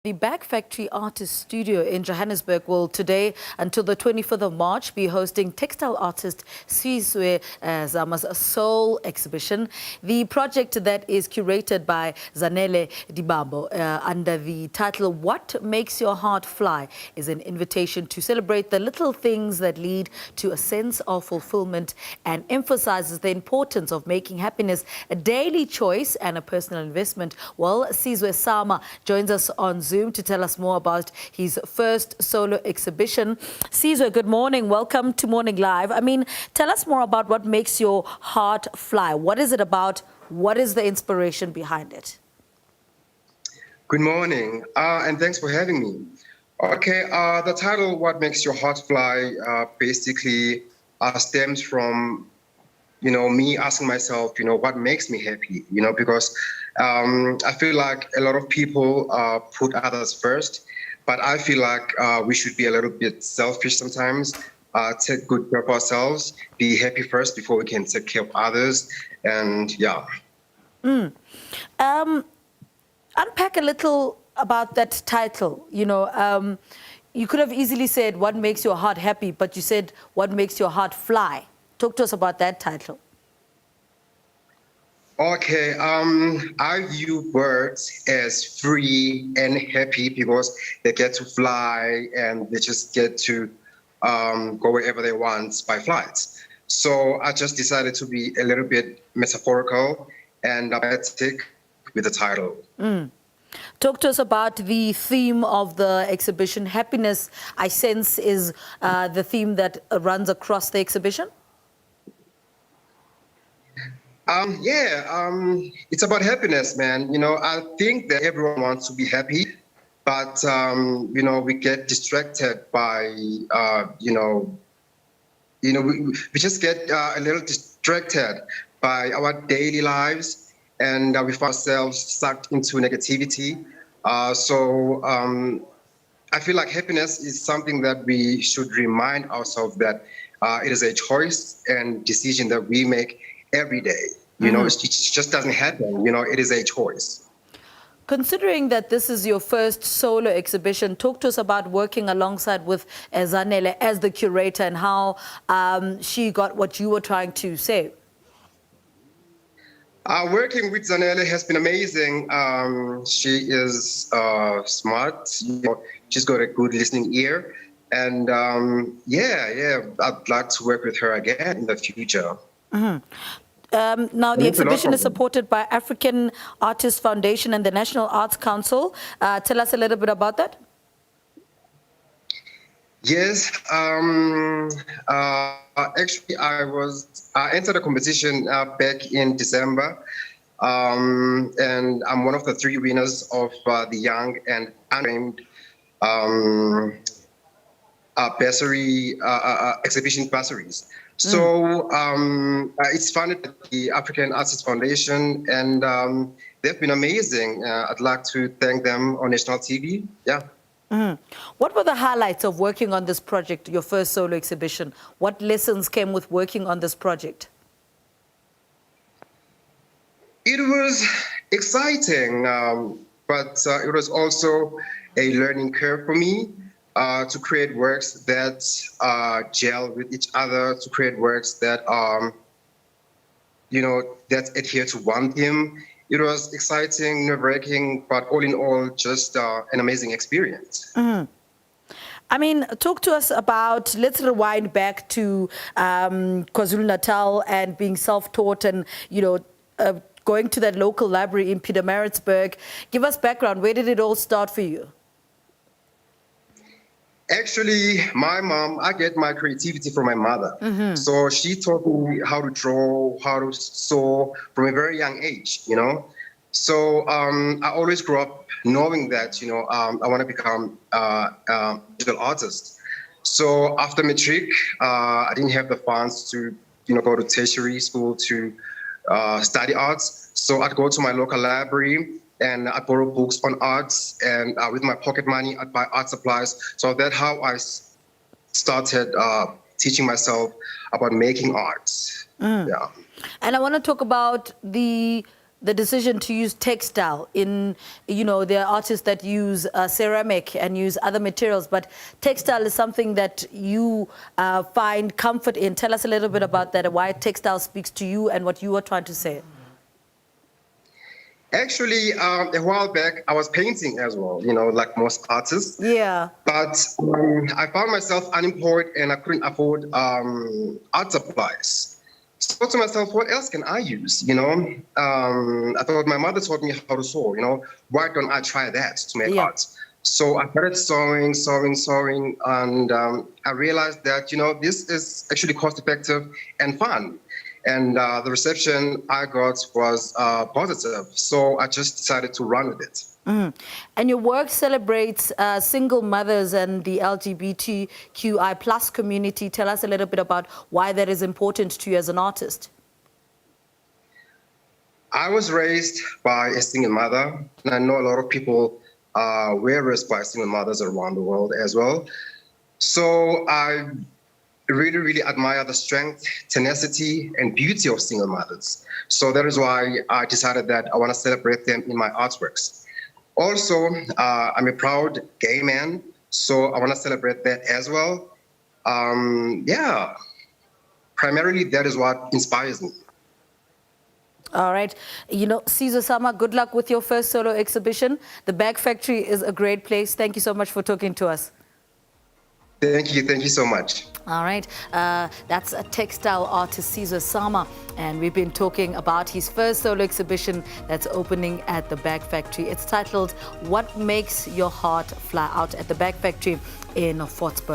The Back Factory Artist Studio in Johannesburg will today until the 25th of March be hosting textile artist Sizwe Sama's Soul exhibition. The project that is curated by Zannele Libambo under the title What Makes Your Heart Fly is an invitation to celebrate the little things that lead to a sense of fulfillment and emphasizes the importance of making happiness a daily choice and a personal investment. Well, Sizwe Sama joins us on Zoom to tell us more about his first solo exhibition. Sizwe, good morning. Welcome to Morning Live. Tell us more about what makes your heart fly. What is it about? What is the inspiration behind it? Good morning, and thanks for having me. Okay, the title, What Makes Your Heart Fly, basically stems from me asking myself, what makes me happy, because I feel like a lot of people put others first, but I feel like we should be a little bit selfish sometimes, take good care of ourselves, be happy first before we can take care of others, and yeah. Unpack a little about that title. You could have easily said, what makes your heart happy, but you said, what makes your heart fly? Talk to us about that title. Okay, I view birds as free and happy because they get to fly and they just get to go wherever they want by flights. So I just decided to be a little bit metaphorical and poetic with the title. Talk to us about the theme of the exhibition. Happiness, I sense, is the theme that runs across the exhibition. It's about happiness, man. I think that everyone wants to be happy, but, we get distracted by, we just get a little distracted by our daily lives, and we find ourselves sucked into negativity. I feel like happiness is something that we should remind ourselves that it is a choice and decision that we make every day. It just doesn't happen. It is a choice. Considering that this is your first solo exhibition, talk to us about working alongside with Zannele as the curator and how she got what you were trying to say. Working with Zannele has been amazing. She is smart. She's got a good listening ear. And I'd like to work with her again in the future. Now, the exhibition is supported by African Artists Foundation and the National Arts Council. Tell us a little bit about that. Yes. Actually, I entered a competition back in December, and I'm one of the 3 winners of the Young and Unnamed exhibition bursaries. So it's funded by the African Artists Foundation, and they've been amazing. I'd like to thank them on national TV. Yeah. What were the highlights of working on this project, your first solo exhibition? What lessons came with working on this project? It was exciting, but it was also a learning curve for me. To create works that gel with each other, to create works that that adhere to one theme. It was exciting, nerve-wracking, but all in all, just an amazing experience. Talk to us about, let's rewind back to KwaZulu-Natal and being self-taught and, going to that local library in Pietermaritzburg. Give us background. Where did it all start for you? Actually, my mom, I get my creativity from my mother. So she taught me how to draw, how to sew from a very young age, So I always grew up knowing that, I want to become a digital artist. So after matric, I didn't have the funds to, go to tertiary school to study arts. So I'd go to my local library and I borrow books on arts, and with my pocket money, I'd buy art supplies. So that's how I started teaching myself about making arts. Yeah. And I want to talk about the the decision to use textile in, there are artists that use ceramic and use other materials, but textile is something that you find comfort in. Tell us a little bit about that, why textile speaks to you and what you are trying to say. Actually, a while back, I was painting as well, like most artists. Yeah. But I found myself unemployed and I couldn't afford art supplies. So I thought to myself, what else can I use? I thought my mother taught me how to sew, why don't I try that to make art? So I started sewing, and I realized that, this is actually cost effective and fun. And the reception I got was positive. So I just decided to run with it. Mm. And your work celebrates single mothers and the LGBTQI plus community. Tell us a little bit about why that is important to you as an artist. I was raised by a single mother, and I know a lot of people were raised by single mothers around the world as well. So I really admire the strength, tenacity, and beauty of single mothers. So that is why I decided that I want to celebrate them in my artworks. Also, I'm a proud gay man, so I want to celebrate that as well. Primarily that is what inspires me. All right. Sizwe Sama, good luck with your first solo exhibition. The Bag Factory is a great place. Thank you so much for talking to us. Thank you so much. All right, that's a textile artist, Sizwe Sama, and we've been talking about his first solo exhibition that's opening at the Bag Factory. It's titled, What Makes Your Heart Fly Out, at the Bag Factory in Fortsburg.